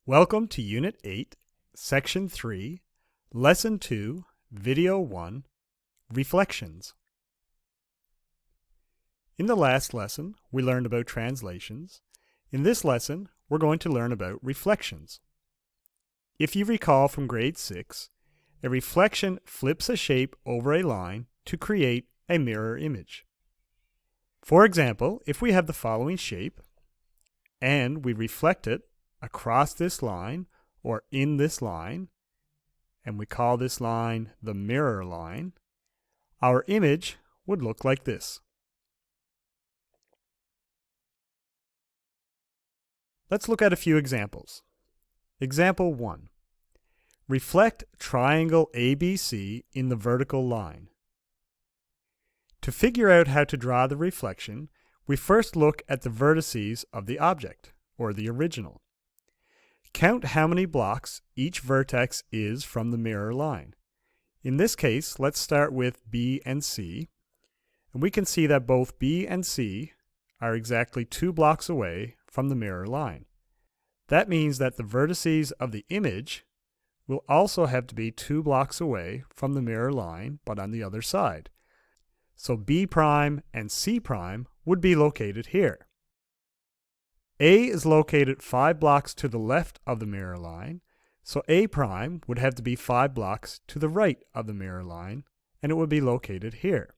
Welcome to Unit 8, Section 3, Lesson 2, Video 1, Reflections. In the last lesson, we learned about translations. In this lesson, we're going to learn about reflections. If you recall from grade 6, a reflection flips a shape over a line to create a mirror image. For example, if we have the following shape, and we reflect it across this line or in this line, and we call this line the mirror line, our image would look like this. Let's look at a few examples. Example 1. Reflect triangle ABC in the vertical line. To figure out how to draw the reflection, we first look at the vertices of the object, or the original. Count how many blocks each vertex is from the mirror line. In this case, let's start with B and C, and we can see that both B and C are exactly 2 blocks away from the mirror line. That means that the vertices of the image will also have to be 2 blocks away from the mirror line, but on the other side. So B' and C' would be located here. A is located 5 blocks to the left of the mirror line, so A' would have to be 5 blocks to the right of the mirror line, and it would be located here.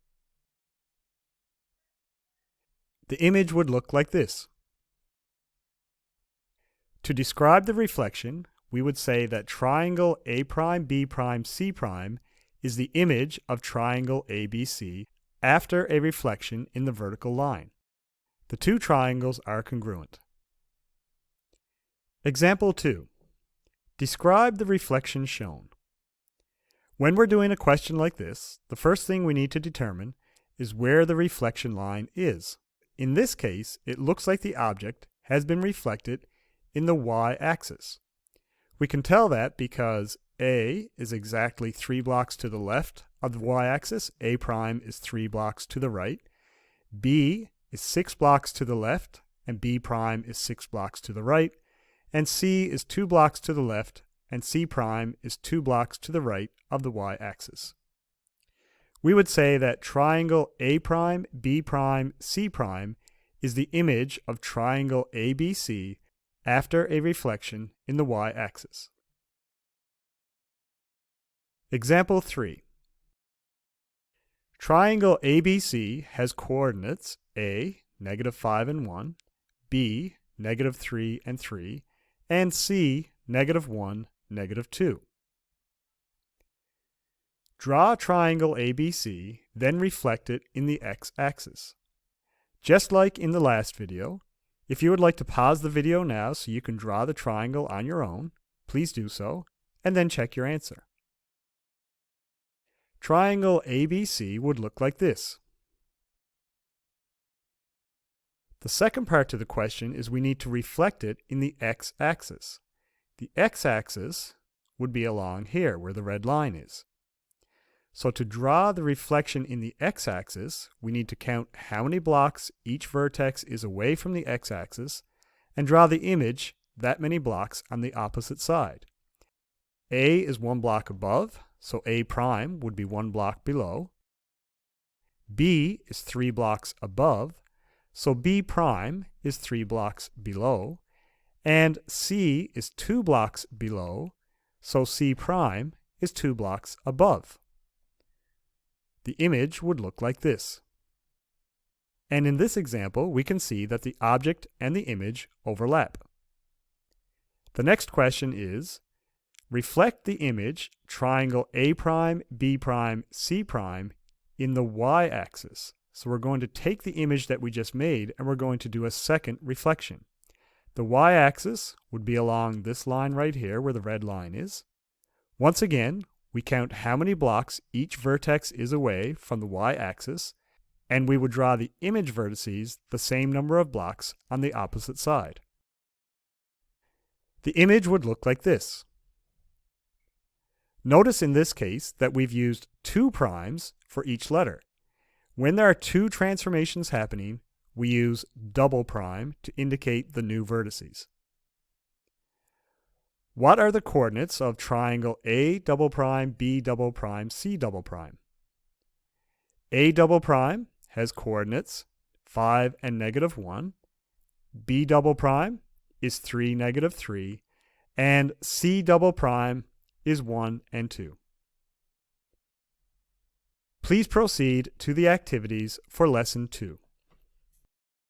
The image would look like this. To describe the reflection, we would say that triangle A', B', C' is the image of triangle ABC after a reflection in the vertical line. The 2 triangles are congruent. Example 2. Describe the reflection shown. When we're doing a question like this, the first thing we need to determine is where the reflection line is. In this case, it looks like the object has been reflected in the y-axis. We can tell that because A is exactly 3 blocks to the left of the y-axis, A' is 3 blocks to the right, B is 6 blocks to the left, and B' is 6 blocks to the right, and C is 2 blocks to the left, and C' is 2 blocks to the right of the y-axis. We would say that triangle A', B', C' is the image of triangle ABC after a reflection in the y-axis. Example 3. Triangle ABC has coordinates A, -5 and 1, B, -3 and 3, and C, -1, -2. Draw triangle ABC, then reflect it in the x-axis. Just like in the last video, if you would like to pause the video now so you can draw the triangle on your own, please do so, and then check your answer. Triangle ABC would look like this. The second part to the question is we need to reflect it in the x-axis. The x-axis would be along here where the red line is. So to draw the reflection in the x-axis, we need to count how many blocks each vertex is away from the x-axis and draw the image that many blocks on the opposite side. A is 1 block above, so A' would be 1 block below. B is 3 blocks above, so B' is 3 blocks below, and C is 2 blocks below, so C' is 2 blocks above. The image would look like this. And in this example, we can see that the object and the image overlap. The next question is, reflect the image triangle A', B', C' in the y-axis. So we're going to take the image that we just made and we're going to do a second reflection. The y-axis would be along this line right here where the red line is. Once again, we count how many blocks each vertex is away from the y-axis, and we would draw the image vertices the same number of blocks on the opposite side. The image would look like this. Notice in this case that we've used 2' for each letter. When there are 2 transformations happening, we use double prime to indicate the new vertices. What are the coordinates of triangle A double prime, B double prime, C double prime? A double prime has coordinates 5 and -1. B double prime is 3, -3. And C double prime is 1 and 2. Please proceed to the activities for lesson 2.